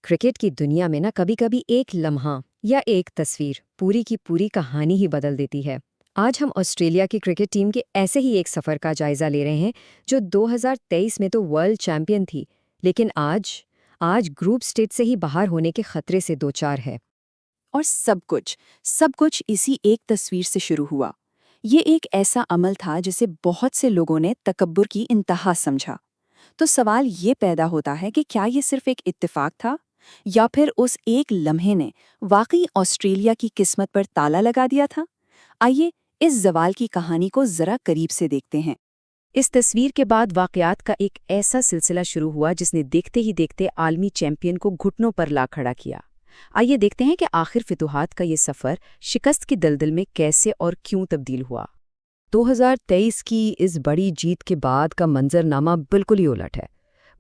Cricket की दुनिया में ना कभी-कभी एक लम्हा या एक तस्वीर पूरी की पूरी कहानी ही बदल देती है। आज हम ऑस्ट्रेलिया की क्रिकेट टीम के ऐसे ही एक सफर का जायजा ले रहे हैं जो 2023 में तो वर्ल्ड चैंपियन थी, लेकिन आज ग्रुप स्टेज से ही बाहर होने के खतरे से दो चार है। और सब कुछ इसी एक तस्वीर से शुरू हुआ। ये एक ऐसा अमल था जिसे बहुत से लोगों ने तकब्बुर की इंतहा समझा। तो सवाल ये पैदा होता है कि क्या ये सिर्फ एक इत्तेफाक था या फिर उस एक लम्हे ने वाकई ऑस्ट्रेलिया की किस्मत पर ताला लगा दिया था। आइए इस जवाल की कहानी को जरा करीब से देखते हैं। इस तस्वीर के बाद वाकयात का एक ऐसा सिलसिला शुरू हुआ जिसने देखते ही देखते आलमी चैंपियन को घुटनों पर ला खड़ा किया। आइए देखते हैं कि आखिर फितूहात का ये सफ़र शिकस्त की दलदल में कैसे और क्यों तब्दील हुआ। 2023 की इस बड़ी जीत के बाद का मंजरनामा बिल्कुल ही उलट है।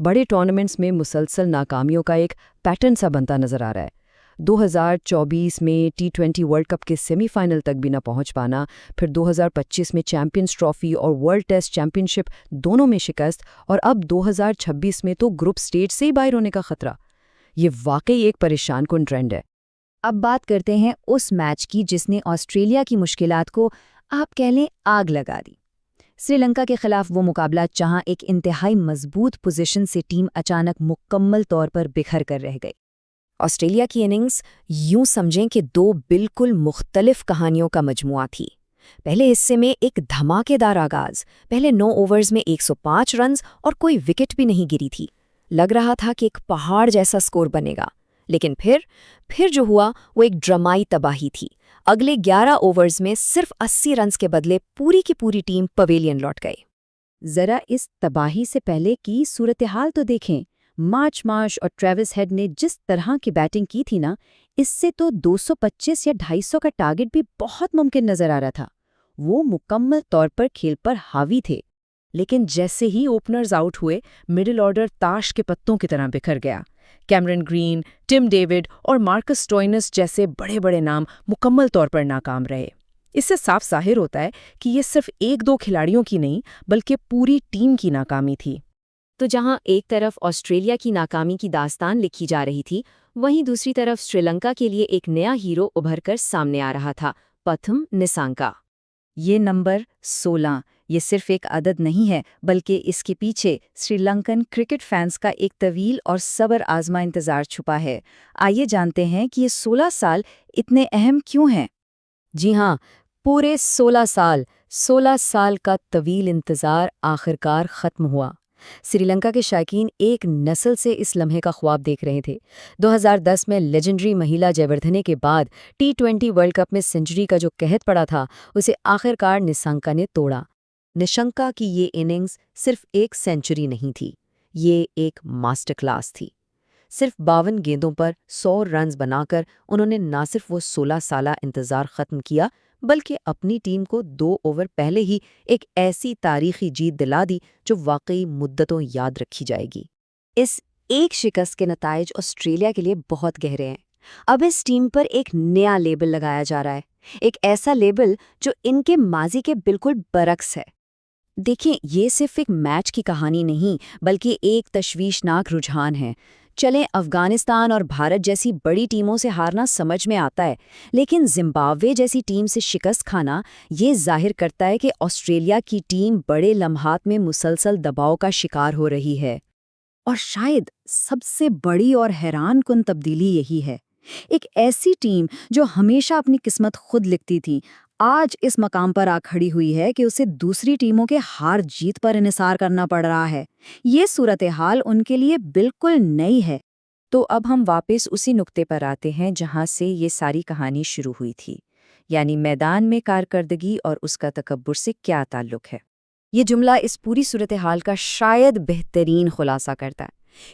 बड़े टूर्नामेंट्स में मुसलसल नाकामियों का एक पैटर्न सा बनता नजर आ रहा है। 2024 में T20 वर्ल्ड कप के सेमीफाइनल तक भी न पहुंच पाना, फिर 2025 में चैंपियंस ट्रॉफी और वर्ल्ड टेस्ट चैंपियनशिप दोनों में शिकस्त, और अब 2026 में तो ग्रुप स्टेज से ही बाहर होने का खतरा। ये वाकई एक परेशान कुन ट्रेंड है। अब बात करते हैं उस मैच की जिसने ऑस्ट्रेलिया की मुश्किलात को आप कह लें आग लगा दी। श्रीलंका के खिलाफ वो मुकाबला जहां एक इंतहाई मजबूत पोजीशन से टीम अचानक मुकम्मल तौर पर बिखर कर रह गई। ऑस्ट्रेलिया की इनिंग्स यूं समझें कि दो बिल्कुल मुख्तलिफ कहानियों का मजमुआ थी। पहले हिस्से में एक धमाकेदार आगाज, पहले 9 ओवर्स में 105 रन्स और कोई विकेट भी नहीं गिरी थी। लग रहा था कि एक पहाड़ जैसा स्कोर बनेगा, लेकिन फिर जो हुआ वो एक ड्रामाई तबाही थी। अगले 11 ओवर्स में सिर्फ 80 रन्स के बदले पूरी की पूरी टीम पवेलियन लौट गई। जरा इस तबाही से पहले की सूरत-ए-हाल तो देखें। मार्श और ट्रेविस हेड ने जिस तरह की बैटिंग की थी ना, इससे तो 225 या 250 का टारगेट भी बहुत मुमकिन नजर आ रहा था। वो मुकम्मल तौर पर खेल पर हावी थे। लेकिन जैसे ही ओपनर्स आउट हुए, मिडिल ऑर्डर ताश के पत्तों की तरह बिखर गया। कैमरन ग्रीन, टिम डेविड और मार्कस स्टोइनिस जैसे बड़े बड़े नाम मुकम्मल तौर पर नाकाम रहे। इससे साफ जाहिर होता है कि ये सिर्फ एक दो खिलाड़ियों की नहीं बल्कि पूरी टीम की नाकामी थी। तो जहां एक तरफ ऑस्ट्रेलिया की नाकामी की दास्तान लिखी जा रही थी, वहीं दूसरी तरफ श्रीलंका के लिए एक नया हीरो उभर कर सामने आ रहा था, पथम निसांका। ये नंबर 16 ये सिर्फ एक अदद नहीं है, बल्कि इसके पीछे श्रीलंकन क्रिकेट फैंस का एक तवील और सब्र आजमा इंतजार छुपा है। आइए जानते हैं कि ये 16 साल इतने अहम क्यों हैं। जी हाँ, पूरे 16 साल का तवील इंतजार आखिरकार खत्म हुआ। श्रीलंका के शायकीन एक नस्ल से इस लम्हे का ख्वाब देख रहे थे। 2010 में लेजेंडरी महिला जयवर्धने के बाद T20 वर्ल्ड कप में सेंचुरी का जो कहत पड़ा था, उसे आखिरकार निशंका ने तोड़ा। निशंका की ये इनिंग्स सिर्फ एक सेंचुरी नहीं थी, ये एक मास्टर क्लास थी। सिर्फ 52 गेंदों पर 100 रन्स बनाकर उन्होंने न सिर्फ वो 16 साला इंतजार खत्म किया, बल्कि अपनी टीम को 2 ओवर पहले ही एक ऐसी तारीखी जीत दिला दी जो वाकई मुद्दतों याद रखी जाएगी। इस एक शिकस्त के नताइज ऑस्ट्रेलिया के लिए बहुत गहरे हैं। अब इस टीम पर एक नया लेबल लगाया जा रहा है, एक ऐसा लेबल जो इनके माजी के बिल्कुल बरक्स है। देखें, ये सिर्फ एक मैच की कहानी नहीं, बल्कि एक तशवीशनाक रुझान है। चलें, अफगानिस्तान और भारत जैसी बड़ी टीमों से हारना समझ में आता है, लेकिन जिम्बाब्वे जैसी टीम से शिकस्त खाना ये जाहिर करता है कि ऑस्ट्रेलिया की टीम बड़े लम्हात में मुसलसल दबाव का शिकार हो रही है। और शायद सबसे बड़ी और हैरान कुन तब्दीली यही है। एक ऐसी टीम जो हमेशा अपनी किस्मत खुद लिखती थी, आज इस मकाम पर आ खड़ी हुई है कि उसे दूसरी टीमों के हार जीत पर इन्हिसार करना पड़ रहा है। ये सूरत-ए-हाल उनके लिए बिल्कुल नई है। तो अब हम वापस उसी नुक्ते पर आते हैं जहां से ये सारी कहानी शुरू हुई थी, यानी मैदान में कारकर्दगी और उसका तकब्बुर से क्या ताल्लुक है। ये जुमला इस पूरी सूरत-ए-हाल का शायद बेहतरीन खुलासा करता है।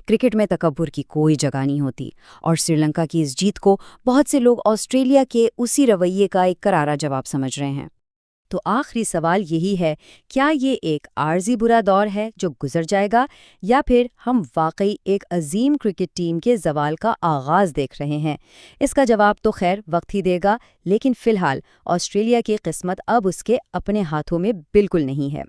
क्रिकेट में तकब्बुर की कोई जगह नहीं होती, और श्रीलंका की इस जीत को बहुत से लोग ऑस्ट्रेलिया के उसी रवैये का एक करारा जवाब समझ रहे हैं। तो आखिरी सवाल यही है, क्या ये एक आर्जी बुरा दौर है जो गुजर जाएगा, या फिर हम वाकई एक अजीम क्रिकेट टीम के जवाल का आगाज देख रहे हैं? इसका जवाब तो खैर वक्त ही देगा, लेकिन फिलहाल ऑस्ट्रेलिया की किस्मत अब उसके अपने हाथों में बिल्कुल नहीं है।